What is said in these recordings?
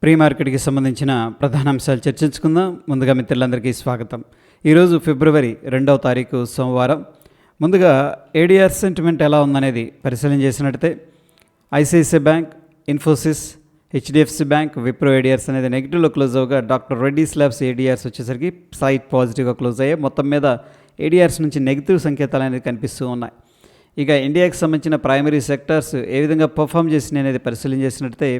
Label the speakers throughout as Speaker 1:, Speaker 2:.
Speaker 1: Pre మార్కెట్కి సంబంధించిన ప్రధాన అంశాలు చర్చించుకుందాం. ముందుగా మిత్రులందరికీ స్వాగతం. ఈరోజు ఫిబ్రవరి 2వ తారీఖు సోమవారం. ముందుగా ఏడీఆర్ సెంటిమెంట్ ఎలా ఉందనేది పరిశీలన చేసినట్టయితే ICICI bank, Infosys, HDFC bank, Wipro ADRs అనేది నెగిటివ్లో క్లోజ్ అవగా డాక్టర్ రెడ్డీస్ ల్యాబ్స్ ఏడీఆర్స్ వచ్చేసరికి సైట్ పాజిటివ్గా క్లోజ్ అయ్యాయి. మొత్తం మీద ఏడీఆర్స్ నుంచి నెగిటివ్ సంకేతాలు అనేది కనిపిస్తూ ఉన్నాయి. ఇక ఇండియాకి సంబంధించిన ప్రైమరీ సెక్టర్స్ ఏ విధంగా పర్ఫామ్ చేసినాయి అనేది పరిశీలన చేసినట్టయితే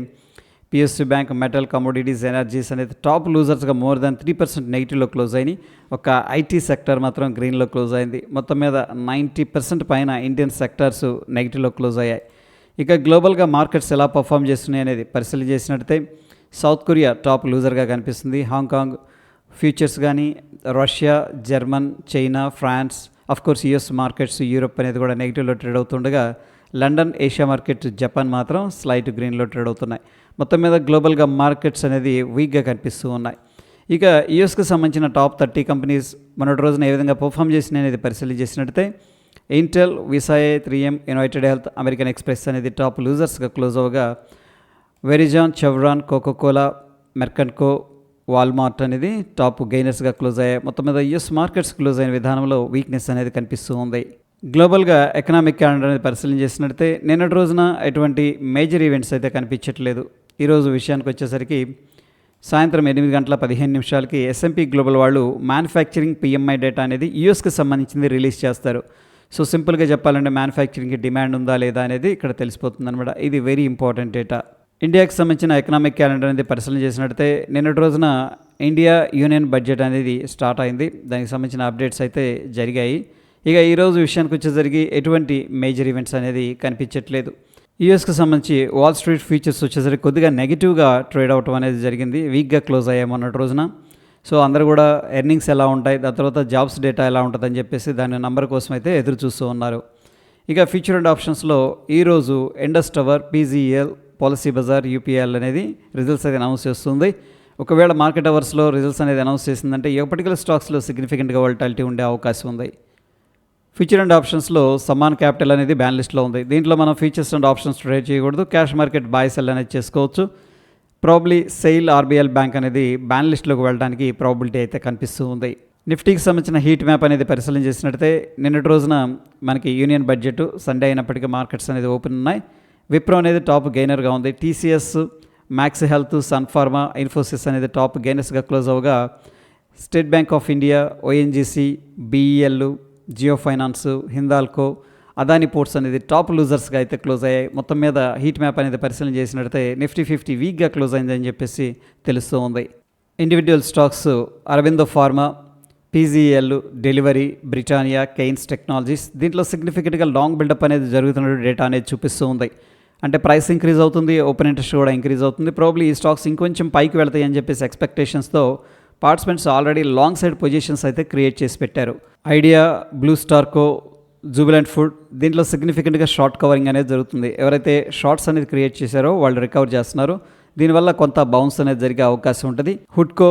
Speaker 1: PSU bank, metal, commodities, energies అనేది టాప్ లూజర్స్గా మోర్ దాన్ 3% నెగిటివ్లో క్లోజ్ అయినాయి. ఒక ఐటీ సెక్టర్ మాత్రం గ్రీన్లో క్లోజ్ అయింది. మొత్తం మీద 90% పైన ఇండియన్ సెక్టర్స్ నెగిటివ్లో క్లోజ్ అయ్యాయి. ఇక గ్లోబల్గా మార్కెట్స్ ఎలా పర్ఫామ్ చేస్తున్నాయి అనేది పరిశీలన చేసినట్టయితే సౌత్ కొరియా టాప్ లూజర్గా కనిపిస్తుంది. హాంకాంగ్ ఫ్యూచర్స్ కానీ, Russia, German, China, France, of course US markets, Europe అనేది కూడా నెగిటివ్లో ట్రేడ్ అవుతుండగా లండన్, ఏషియా మార్కెట్, జపాన్ మాత్రం స్లైట్ గ్రీన్లో ట్రేడ్ అవుతున్నాయి. మొత్తం మీద గ్లోబల్గా మార్కెట్స్ అనేది వీక్గా కనిపిస్తూ ఉన్నాయి. ఇక యూఎస్కి సంబంధించిన టాప్ 30 కంపెనీస్ మొన్నటి రోజున ఏ విధంగా పర్ఫామ్ చేసినాయి అనేది పరిశీలన చేసినట్టయితే ఇంటెల్, విసాయే, 3M, United Health, American Express అనేది టాప్ లూజర్స్గా క్లోజ్ అవగా Verizon, Chevron, Coca Cola, Merck and Co, Walmart అనేది టాప్ గెయినర్స్గా క్లోజ్ అయ్యాయి. మొత్తం మీద యూఎస్ మార్కెట్స్ క్లోజ్ అయిన విధానంలో వీక్నెస్ అనేది కనిపిస్తూ ఉంది. గ్లోబల్గా ఎకనామిక్ క్యాలెండర్ అనేది పరిశీలన చేసినట్టయితే నిన్నటి రోజున ఎటువంటి మేజర్ ఈవెంట్స్ అయితే కనిపించట్లేదు. ఈరోజు విషయానికి వచ్చేసరికి సాయంత్రం 8:15 ఎస్ఎంపీ గ్లోబల్ వాళ్ళు మ్యానుఫ్యాక్చరింగ్ పిఎంఐ డేటా అనేది యూఎస్కి సంబంధించింది రిలీజ్ చేస్తారు. సో సింపుల్గా చెప్పాలంటే మ్యానుఫ్యాక్చరింగ్కి డిమాండ్ ఉందా లేదా అనేది ఇక్కడ తెలిసిపోతుంది అనమాట. ఇది వెరీ ఇంపార్టెంట్ డేటా. ఇండియాకి సంబంధించిన ఎకనామిక్ క్యాలెండర్ అనేది పరిశీలన చేసినట్టయితే నిన్నటి రోజున ఇండియా యూనియన్ బడ్జెట్ అనేది స్టార్ట్ అయింది. దానికి సంబంధించిన అప్డేట్స్ అయితే జరిగాయి. ఇక ఈరోజు విషయానికి వచ్చేసరికి ఎటువంటి మేజర్ ఈవెంట్స్ అనేది కనిపించట్లేదు. యూఎస్కి సంబంధించి వాల్ స్ట్రీట్ ఫ్యూచర్స్ వచ్చేసరికి కొద్దిగా నెగిటివ్గా ట్రేడ్ అవటం అనేది జరిగింది. వీక్గా క్లోజ్ అయ్యాయి మొన్నటి రోజున. సో అందరూ కూడా ఎర్నింగ్స్ ఎలా ఉంటాయి, దాని తర్వాత జాబ్స్ డేటా ఎలా ఉంటుందని చెప్పేసి దాని నంబర్ కోసం అయితే ఎదురు చూస్తూ ఉన్నారు. ఇక ఫ్యూచర్ అండ్ ఆప్షన్స్లో ఈరోజు Indus tower, PGL, Policy Bazaar, UPL అనేది రిజల్ట్స్ అయితే అనౌన్స్ చేస్తుంది. ఒకవేళ మార్కెట్ అవర్స్లో రిజల్ట్స్ అనేది అనౌన్స్ చేసిందంటే ఏ పర్టికులర్ స్టాక్స్లో సిగ్నిఫికెంట్గా వాలటాలిటీ ఉండే అవకాశం ఉంది. ఫ్యూచర్ అండ్ ఆప్షన్స్లో సమాన్ క్యాపిటల్ అనేది బ్యాన్ లిస్ట్లో ఉంది. దీంట్లో మనం ఫ్యూచర్స్ అండ్ ఆప్షన్స్ ట్రేడ్ చేయకూడదు. క్యాష్ మార్కెట్ బై సెల్ అనేది చేసుకోవచ్చు. ప్రాబబ్లీ సెయిల్, ఆర్బీఎల్ బ్యాంక్ అనేది బ్యాన్ లిస్ట్లోకి వెళ్ళడానికి ప్రాబిలిటీ అయితే కనిపిస్తూ ఉంది. నిఫ్టీకి సంబంధించిన హీట్ మ్యాప్ అనేది పరిశీలన చేసినట్టయితే నిన్నటి రోజున మనకి యూనియన్ బడ్జెట్ సండే అయినప్పటికీ మార్కెట్స్ అనేది ఓపెన్ ఉన్నాయి. విప్రో అనేది టాప్ గెయినర్గా ఉంది. టీసీఎస్, మ్యాక్స్ హెల్త్, సన్ ఫార్మా, ఇన్ఫోసిస్ అనేది టాప్ గెయినర్స్గా క్లోజ్ అవగా స్టేట్ బ్యాంక్ ఆఫ్ ఇండియా, ఓఎన్జీసీ, బీఈఎల్, జియో ఫైనాన్స్, హిందాల్కో, అదాని పోర్ట్స్ అనేది టాప్ లూజర్స్గా అయితే క్లోజ్ అయ్యాయి. మొత్తం మీద హీట్ మ్యాప్ అనేది పరిశీలన చేసినట్టయితే నిఫ్టీ 50 వీక్గా క్లోజ్ అయిందని చెప్పేసి తెలుస్తూ ఉంది. Individual stocks Aurobindo pharma, PGL, Delhivery, Britannia, Kaynes technologies దీంట్లో సిగ్నిఫికెంట్గా లాంగ్ బిల్డప్ అనేది జరుగుతున్న డేటా అనేది చూపిస్తూ ఉంది. అంటే ప్రైస్ ఇంక్రీజ్ అవుతుంది, ఓపెన్ ఇంట్రెస్ట్ కూడా ఇంక్రీజ్ అవుతుంది. ప్రాబ్లీ ఈ స్టాక్స్ ఇంకొంచెం పైకి వెళ్తాయి అని చెప్పేసి ఎక్స్పెక్టేషన్స్తో participants already long side positions అయితే క్రియేట్ చేసి పెట్టారు. ఐడియా, బ్లూ స్టార్కో, జూబిలెంట్ ఫుడ్ దీంట్లో సిగ్నిఫికెంట్గా షార్ట్ కవరింగ్ అనేది జరుగుతుంది. ఎవరైతే షార్ట్స్ అనేది క్రియేట్ చేశారో వాళ్ళు రికవర్ చేస్తున్నారు. దీనివల్ల కొంత బౌన్స్ అనేది జరిగే అవకాశం ఉంటుంది. హుడ్కో,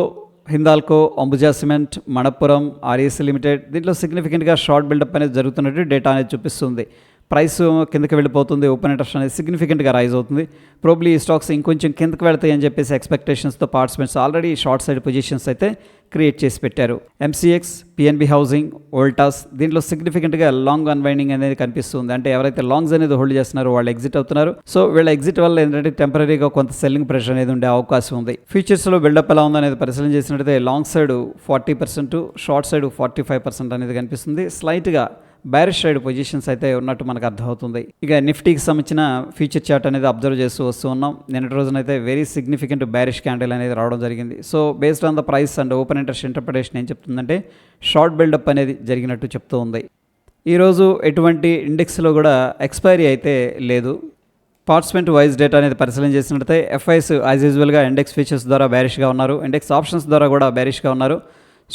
Speaker 1: హిందాల్కో, అంబుజా సిమెంట్, మణప్పురం, ఆర్ఎస్ లిమిటెడ్ దీంట్లో సిగ్నిఫికెంట్గా షార్ట్ బిల్డప్ అనేది జరుగుతున్నట్టు డేటా అనేది చూపిస్తుంది. ప్రైస్ కిందకి వెళ్ళిపోతుంది, ఓపెన్ ఇంట్రెస్ట్ అనేది సిగ్నిఫికెంట్గా రైజ్ అవుతుంది. ప్రాబ్లీ ఈ స్టాక్స్ ఇంకొంచెం కిందకి వెళ్తాయి అని చెప్పేసి ఎక్స్పెక్టేషన్స్తో participants already short side positions అయితే క్రియేట్ చేసి పెట్టారు. ఎంసీఎక్స్, పిఎన్బి హౌసింగ్, వోల్టాస్ దీంట్లో సిగ్నిఫికెంట్గా లాంగ్ అన్వైండింగ్ అనేది కనిపిస్తుంది. అంటే ఎవరైతే లాంగ్స్ అనేది హోల్డ్ చేస్తున్నారో వాళ్ళు ఎగ్జిట్ అవుతున్నారు. సో వీళ్ళ ఎగ్జిట్ వల్ల ఏంటంటే టెంపరీగా కొంత సెల్లింగ్ ప్రెషర్ అనేది ఉండే అవకాశం ఉంది. ఫ్యూచర్స్లో బిల్డప్ ఎలా ఉందనేది పరిశీలన చేసినట్టయితే లాంగ్ సైడ్ 40%, షార్ట్ సైడ్ 45% అనేది కనిపిస్తుంది. స్లైట్గా బ్యారిష్ సైడ్ పొజిషన్స్ అయితే ఉన్నట్టు మనకు అర్థమవుతుంది. ఇక నిఫ్టీకి సంబంధించిన ఫ్యూచర్ చార్ట్ అనేది అబ్జర్వ్ చేస్తూ వస్తూ ఉన్నాం. నిన్నటి రోజున అయితే వెరీ సిగ్నిఫికెంట్ బ్యారిష్ క్యాండిల్ అనేది రావడం జరిగింది. So based on the price and open interest interpretation ఏం చెప్తుందంటే షార్ట్ బిల్డప్ అనేది జరిగినట్టు చెప్తూ ఉంది. ఈరోజు ఎటువంటి ఇండెక్స్లో కూడా ఎక్స్పైరీ అయితే లేదు. పార్టిసిపెంట్ వైజ్ డేటా అనేది పరిశీలన చేసినట్టయితే ఎఫ్ఐస్ యాజ్ యూజువల్గా ఇండెక్స్ ఫీచర్స్ ద్వారా బ్యారిష్గా ఉన్నారు. ఇండెక్స్ ఆప్షన్స్ ద్వారా కూడా బ్యారిష్గా ఉన్నారు.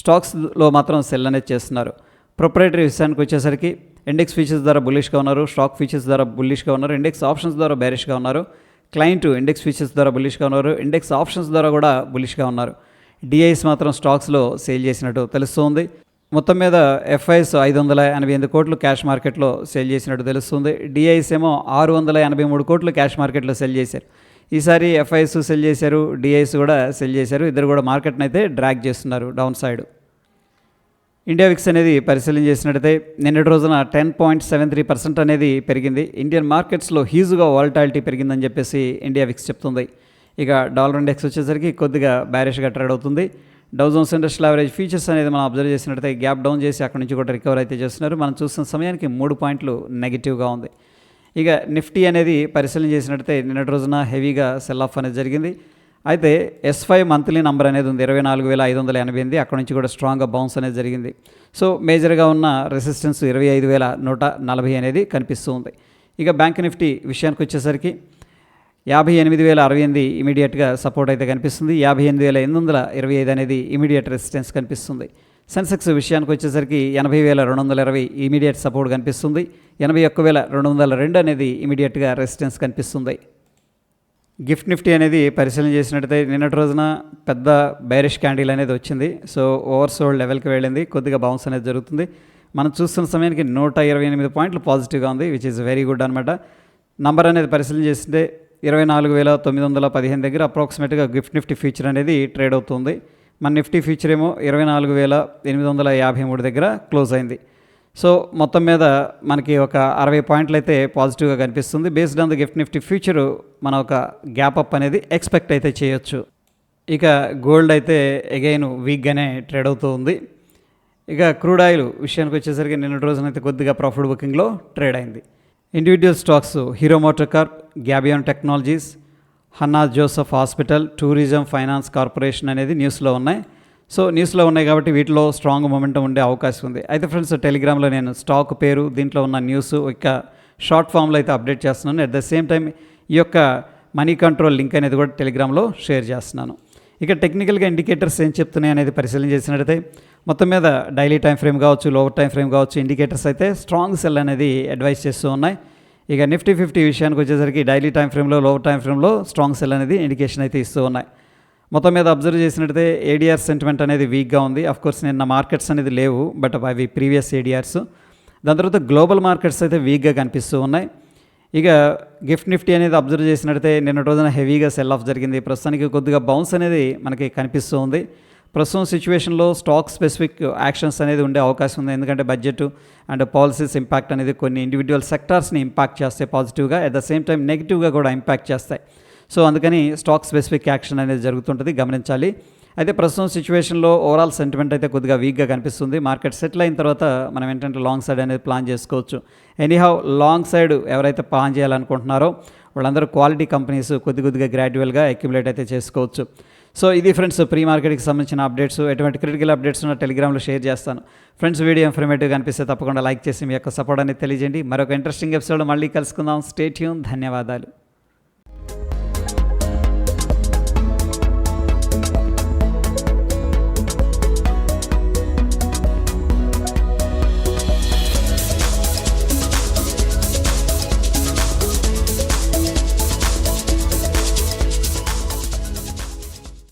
Speaker 1: స్టాక్స్లో మాత్రం సెల్ అనేది చేస్తున్నారు. ప్రొప్రైటరీ విషయానికి వచ్చేసరికి ఇండెక్స్ ఫీచర్స్ ద్వారా బుల్లిష్గా ఉన్నారు, స్టాక్ ఫీచర్స్ ద్వారా బుల్లిష్గా ఉన్నారు, ఇండెక్స్ ఆప్షన్స్ ద్వారా బేరిష్గా ఉన్నారు. క్లయింట్ ఇండెక్స్ ఫీచర్స్ ద్వారా బుల్లిష్గా ఉన్నారు, ఇండెక్స్ ఆప్షన్స్ ద్వారా కూడా బుల్లిష్గా ఉన్నారు. డిఐస్ మాత్రం స్టాక్స్లో సేల్ చేసినట్టు తెలుస్తుంది. మొత్తం మీద ఎఫ్ఐఎస్ 588 కోట్లు క్యాష్ మార్కెట్లో సేల్ చేసినట్టు తెలుస్తుంది. డిఐస్ ఏమో 683 కోట్లు క్యాష్ మార్కెట్లో సెల్ చేశారు. ఈసారి ఎఫ్ఐఎస్ సెల్ చేశారు, డిఐస్ కూడా సెల్ చేశారు. ఇద్దరు కూడా మార్కెట్ని అయితే డ్రాగ్ చేస్తున్నారు డౌన్ సైడ్. ఇండియా విక్స్ అనేది పరిశీలన చేసినట్టయితే నిన్నటి రోజున 10.73% అనేది పెరిగింది. ఇండియన్ మార్కెట్స్లో హ్యూజ్గా వాలటాలిటీ పెరిగిందని చెప్పేసి ఇండియా విక్స్ చెప్తుంది. ఇక డాలర్ ఇండెక్స్ వచ్చేసరికి కొద్దిగా బ్యారిష్గా ట్రేడ్ అవుతుంది. Dow Jones industrial average futures అనేది మనం అబ్జర్వ్ చేసినట్టయితే గ్యాప్ డౌన్ చేసి అక్కడ నుంచి కూడా రికవర్ అయితే చేస్తున్నారు. మనం చూస్తున్న సమయానికి 3 పాయింట్లు నెగిటివ్గా ఉంది. ఇక నిఫ్టీ అనేది పరిశీలన చేసినట్టయితే నిన్నటి రోజున హెవీగా సెల్ ఆఫ్ అనేది జరిగింది. అయితే S5 మంత్లీ నంబర్ అనేది ఉంది 24,588. అక్కడ నుంచి కూడా స్ట్రాంగ్గా బౌన్స్ అనేది జరిగింది. సో మేజర్గా ఉన్న రెసిస్టెన్స్ 25,140 అనేది కనిపిస్తూ ఉంది. ఇక బ్యాంక్ నిఫ్టీ విషయానికి వచ్చేసరికి 58,068 ఇమీడియట్గా సపోర్ట్ అయితే కనిపిస్తుంది. 58,825 అనేది ఇమీడియట్ రెసిస్టెన్స్ కనిపిస్తుంది. సెన్సెక్స్ విషయానికి వచ్చేసరికి 80,220 ఇమీడియట్ సపోర్ట్ కనిపిస్తుంది. 81,202 అనేది ఇమీడియట్గా రెసిస్టెన్స్ కనిపిస్తుంది. గిఫ్ట్ నిఫ్టీ అనేది పరిశీలన చేసినట్టయితే నిన్నటి రోజున పెద్ద బైరిష్ క్యాండిల్ అనేది వచ్చింది. సో ఓవర్సోల్డ్ లెవెల్కి వెళ్ళింది, కొద్దిగా బౌన్స్ అనేది జరుగుతుంది. మనం చూస్తున్న సమయానికి 128 పాయింట్లు పాజిటివ్గా ఉంది, విచ్ ఈజ్ వెరీ గుడ్ అనమాట. నంబర్ అనేది పరిశీలన చేస్తే 24,915 దగ్గర అప్రాక్సిమేట్గా గిఫ్ట్ నిఫ్టీ ఫ్యూచర్ అనేది ట్రేడ్ అవుతుంది. మన నిఫ్టీ ఫ్యూచర్ ఏమో 24,853 దగ్గర క్లోజ్ అయింది. సో మొత్తం మీద మనకి ఒక 60 పాయింట్లు అయితే పాజిటివ్గా కనిపిస్తుంది. Based on the gift Nifty future మనం ఒక గ్యాప్ అప్ అనేది ఎక్స్పెక్ట్ అయితే చేయొచ్చు. ఇక గోల్డ్ అయితే అగైన్ వీక్గానే ట్రేడ్ అవుతూ ఉంది. ఇక క్రూడ్ ఆయిల్ విషయానికి వచ్చేసరికి నిన్నటి రోజునైతే కొద్దిగా ప్రాఫిట్ బుకింగ్లో ట్రేడ్ అయింది. ఇండివిజువల్ స్టాక్స్ హీరో మోటార్ కార్ప్, గ్యాబియాన్ టెక్నాలజీస్, హన్నా జోసెఫ్ హాస్పిటల్, టూరిజం ఫైనాన్స్ కార్పొరేషన్ అనేది న్యూస్లో ఉన్నాయి. సో న్యూస్లో ఉన్నాయి కాబట్టి వీటిలో స్ట్రాంగ్ మొమెంటం ఉండే అవకాశం ఉంది. అయితే ఫ్రెండ్స్, టెలిగ్రామ్లో నేను స్టాక్ పేరు, దీంట్లో ఉన్న న్యూస్ ఇక షార్ట్ ఫామ్లో అయితే అప్డేట్ చేస్తున్నాను. అట్ ద సేమ్ టైం ఈ యొక్క మనీ కంట్రోల్ లింక్ అనేది కూడా టెలిగ్రామ్లో షేర్ చేస్తున్నాను. ఇక టెక్నికల్గా ఇండికేటర్స్ ఏం చెప్తున్నాయి అనేది పరిశీలన చేసినట్టయితే మొత్తం మీద డైలీ టైం ఫ్రేమ్ కావచ్చు, లోవర్ టైం ఫ్రేమ్ కావచ్చు, ఇండికేటర్స్ అయితే స్ట్రాంగ్ సెల్ అనేది అడ్వైస్ చేస్తూ ఉన్నాయి. ఇక నిఫ్టీ 50 విషయానికి వచ్చేసరికి డైలీ టైం ఫ్రేమ్లో, లోవర్ టైం ఫ్రేమ్లో స్ట్రాంగ్ సెల్ అనేది ఇండికేషన్ అయితే ఇస్తూ ఉన్నాయి. మొత్తం మీద అబ్జర్వ్ చేసినట్టయితే ఏడిఆర్ సెంటిమెంట్ అనేది వీక్గా ఉంది. అఫ్కోర్స్ నిన్న మార్కెట్స్ అనేది లేవు, బట్ అవి ప్రీవియస్ ఏడిఆర్స్. దాని తర్వాత గ్లోబల్ మార్కెట్స్ అయితే వీక్గా కనిపిస్తూ ఉన్నాయి. ఇక గిఫ్ట్ నిఫ్టీ అనేది అబ్జర్వ్ చేసినట్టయితే నిన్న రోజున హెవీగా సెల్ ఆఫ్ జరిగింది. ప్రస్తుతానికి కొద్దిగా బౌన్స్ అనేది మనకి కనిపిస్తూ ఉంది. ప్రస్తుతం సిచ్యువేషన్లో స్టాక్ స్పెసిఫిక్ యాక్షన్స్ అనేది ఉండే అవకాశం ఉంది. ఎందుకంటే బడ్జెట్ అండ్ పాలసీస్ ఇంపాక్ట్ అనేది కొన్ని ఇండివిజువల్ సెక్టార్స్ని ఇంపాక్ట్ చేస్తాయి పాజిటివ్గా, అట్ ద సేమ్ టైం నెగిటివ్గా కూడా ఇంపాక్ట్ చేస్తాయి. సో అందుకని స్టాక్ స్పెసిఫిక్ యాక్షన్ అనేది జరుగుతుంటుంది, గమనించాలి. అయితే ప్రస్తుతం సిచ్యువేషన్లో ఓవరాల్ సెంటిమెంట్ అయితే కొద్దిగా వీక్గా కనిపిస్తుంది. మార్కెట్ సెటిల్ అయిన తర్వాత మనం ఏంటంటే లాంగ్ సైడ్ అనేది ప్లాన్ చేసుకోవచ్చు. ఎనీహౌ లాంగ్ సైడ్ ఎవరైతే ప్లాన్ చేయాలనుకుంటున్నారో వాళ్ళందరూ క్వాలిటీ కంపెనీస్ కొద్దిగా గ్రాడ్యువల్గా అక్యుములేట్ అయితే చేసుకోవచ్చు. సో ఇది ఫ్రెండ్స్ ప్రీ మార్కెట్కి సంబంధించిన అప్డేట్స్. ఎటువంటి క్రిటికల్ అప్డేట్స్ ఉన్న టెలిగ్రామ్లో షేర్ చేస్తాను. ఫ్రెండ్స్, వీడియో ఇన్ఫర్మేటివ్గా అనిపిస్తే తప్పకుండా లైక్ చేసి మీ యొక్క సపోర్ట్ అనేది తెలియజేయండి. మరొక ఇంట్రెస్టింగ్ ఎపిసోడ్ మళ్ళీ కలుసుకుందాం. Stay tune. ధన్యవాదాలు.